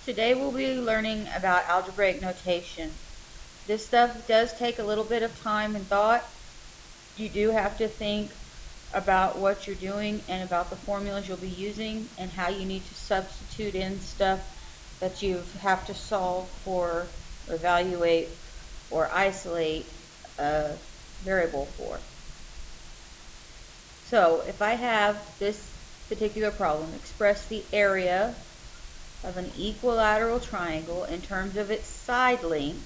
Today we'll be learning about algebraic notation. This stuff does take a little bit of time and thought. You do have to think about what you're doing and about the formulas you'll be using and how you need to substitute in stuff that you have to solve for, evaluate, or isolate a variable for. So if I have this particular problem, express the area of an equilateral triangle in terms of its side length,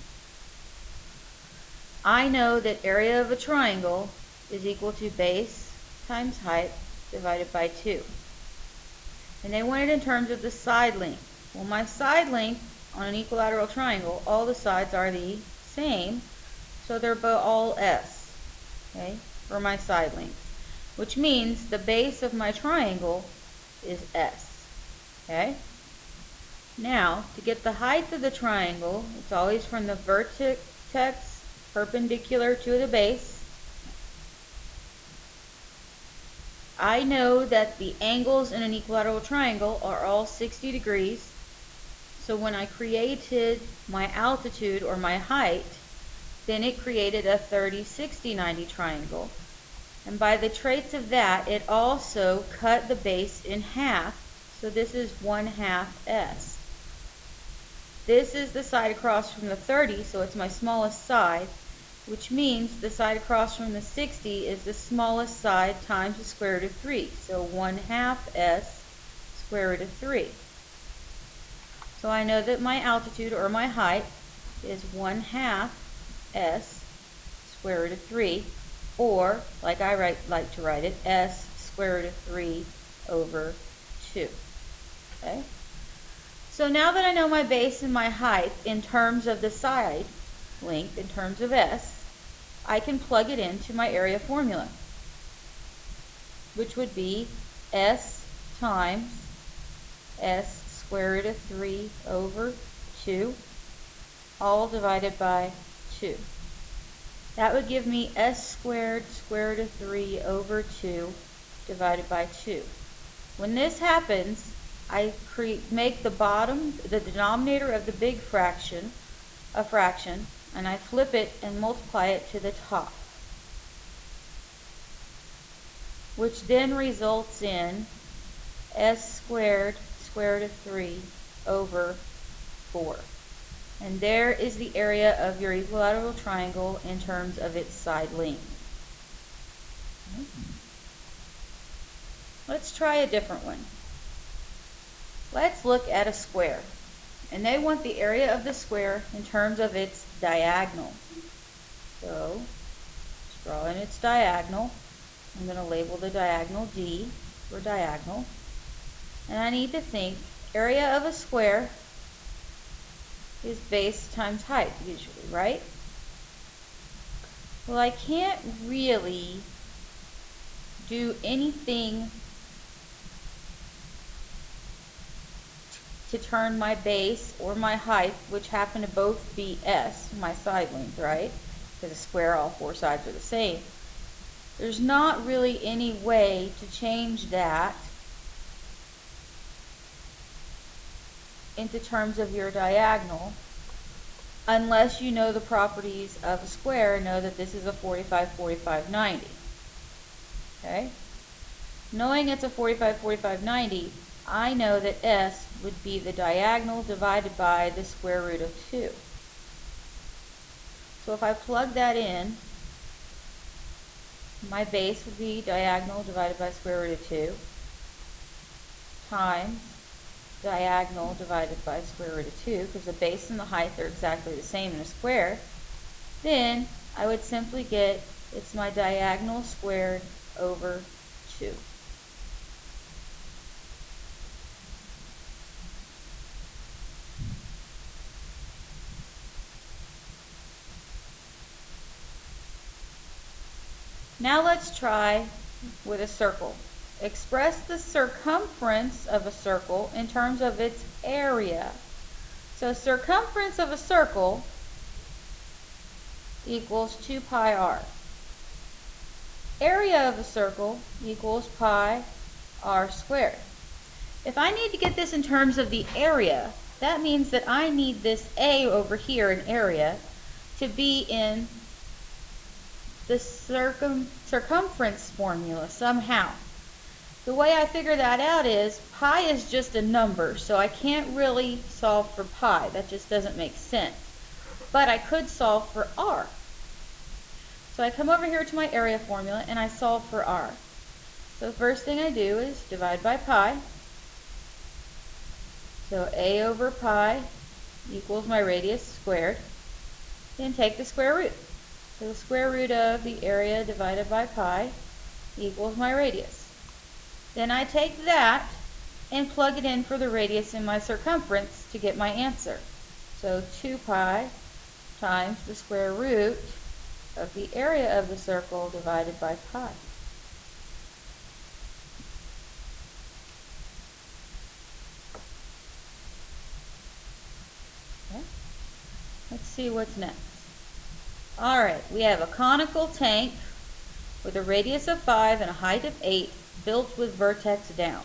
I know that area of a triangle is equal to base times height divided by 2. And they want it in terms of the side length. Well, my side length on an equilateral triangle, all the sides are the same, so they're all S, okay, for my side length, which means the base of my triangle is S, okay? Now, to get the height of the triangle, it's always from the vertex perpendicular to the base. I know that the angles in an equilateral triangle are all 60 degrees. So when I created my altitude or my height, then it created a 30, 60, 90 triangle. And by the traits of that, it also cut the base in half. So this is 1/2 S. This is the side across from the 30, so it's my smallest side, which means the side across from the 60 is the smallest side times the square root of 3. So 1/2 S square root of 3. So I know that my altitude or my height is 1/2 S square root of 3, or like I like to write it, S square root of 3 over 2. Okay? So now that I know my base and my height in terms of the side length, in terms of S, I can plug it into my area formula, which would be S times S square root of 3 over 2, all divided by 2. That would give me S squared square root of 3 over 2 divided by 2. When this happens, I make the denominator of the big fraction a fraction, and I flip it and multiply it to the top, which then results in S squared square root of 3 over 4. And there is the area of your equilateral triangle in terms of its side length. Let's try a different one. Let's look at a square, and they want the area of the square in terms of its diagonal. So, let's draw in its diagonal. I'm going to label the diagonal D for diagonal. And I need to think, area of a square is base times height, usually, right? Well, I can't really do anything to turn my base or my height, which happen to both be S, my side length, right? Because a square, all four sides are the same. There's not really any way to change that into terms of your diagonal unless you know the properties of a square and know that this is a 45, 45, 90. Okay? Knowing it's a 45, 45, 90, I know that S would be the diagonal divided by the square root of 2. So if I plug that in, my base would be diagonal divided by square root of 2 times diagonal divided by square root of 2, because the base and the height are exactly the same in a square. Then I would simply get, it's my diagonal squared over 2. Now let's try with a circle. Express the circumference of a circle in terms of its area. So circumference of a circle equals 2 pi r. Area of a circle equals pi r squared. If I need to get this in terms of the area, that means that I need this A over here in area to be in the circumference formula somehow. The way I figure that out is pi is just a number, so I can't really solve for pi. That just doesn't make sense. But I could solve for r. So I come over here to my area formula and I solve for r. So the first thing I do is divide by pi. So a over pi equals my radius squared. Then take the square root. So the square root of the area divided by pi equals my radius. Then I take that and plug it in for the radius in my circumference to get my answer. So 2 pi times the square root of the area of the circle divided by pi. Okay. Let's see what's next. Alright, we have a conical tank with a radius of 5 and a height of 8 built with vertex down.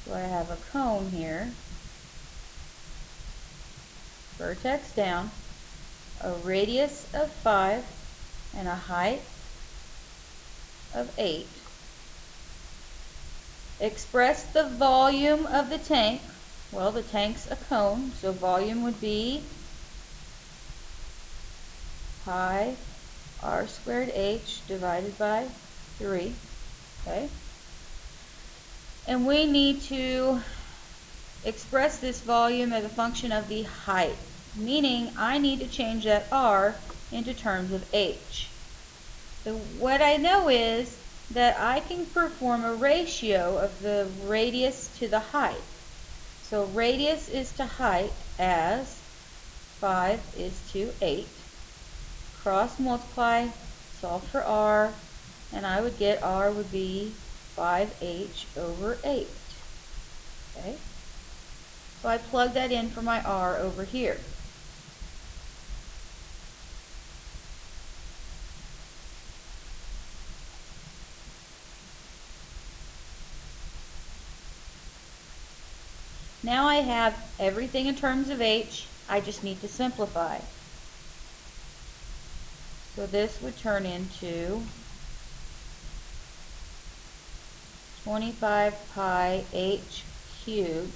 So I have a cone here, vertex down, a radius of 5 and a height of 8. Express the volume of the tank. Well, the tank's a cone, so volume would be pi r squared h divided by 3. Okay? And we need to express this volume as a function of the height, meaning I need to change that r into terms of h. So what I know is that I can perform a ratio of the radius to the height. So radius is to height as 5 is to 8. Cross multiply, solve for r, and I would get r would be 5h over 8. Okay? So I plug that in for my r over here. Now I have everything in terms of h. I just need to simplify. So this would turn into 25 pi h cubed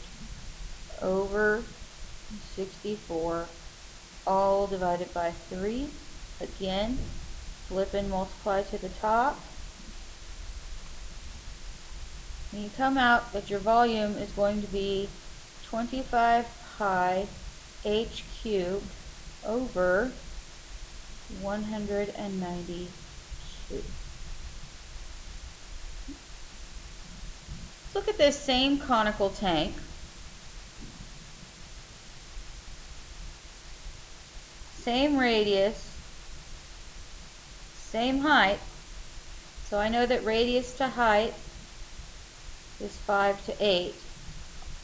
over 64 all divided by 3. Again, flip and multiply to the top. And you come out that your volume is going to be 25 pi h cubed over 192. Look at this same conical tank. Same radius, same height. So I know that radius to height is 5 to 8.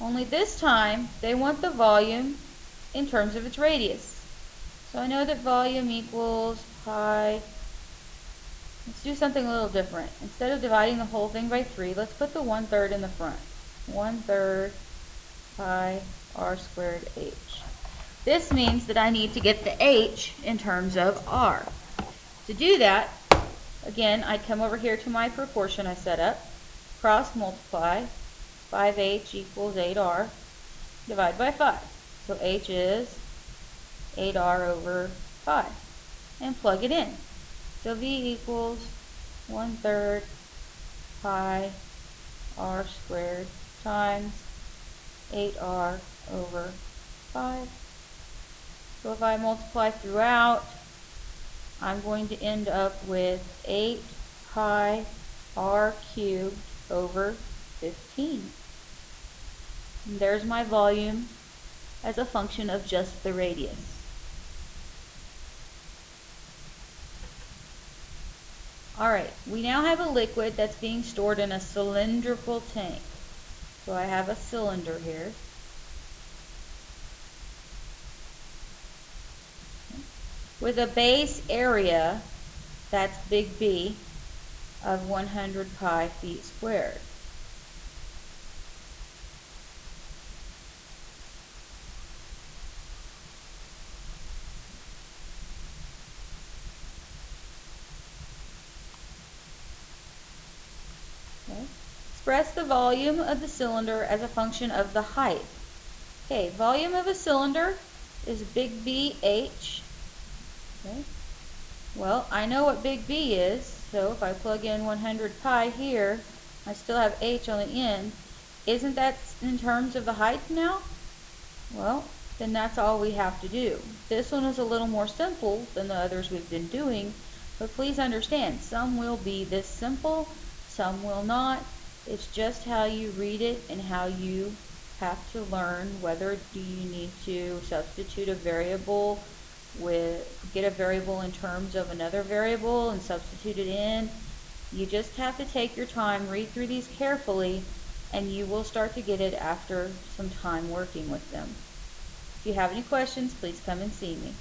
Only this time they want the volume in terms of its radius. So I know that volume equals pi. Let's do something a little different. Instead of dividing the whole thing by 3, let's put the 1/3 in the front. 1/3 pi r squared h. This means that I need to get the h in terms of r. To do that, again, I come over here to my proportion I set up, cross multiply, 5h equals 8r, divide by 5. So h is 8r over 5. And plug it in. So v equals 1/3 pi r squared times 8r over 5. So if I multiply throughout, I'm going to end up with 8 pi r cubed over 15. And there's my volume as a function of just the radius. Alright, we now have a liquid that's being stored in a cylindrical tank. So I have a cylinder here. With a base area, that's big B, of 100 pi feet squared. Express the volume of the cylinder as a function of the height. Okay, volume of a cylinder is big BH. Okay. Well, I know what big B is, so if I plug in 100 pi here, I still have H on the end. Isn't that in terms of the height now? Well, then that's all we have to do. This one is a little more simple than the others we've been doing, but please understand, some will be this simple, some will not. It's just how you read it and how you have to learn whether do you need to substitute a variable get a variable in terms of another variable and substitute it in. You just have to take your time, read through these carefully, and you will start to get it after some time working with them. If you have any questions, please come and see me.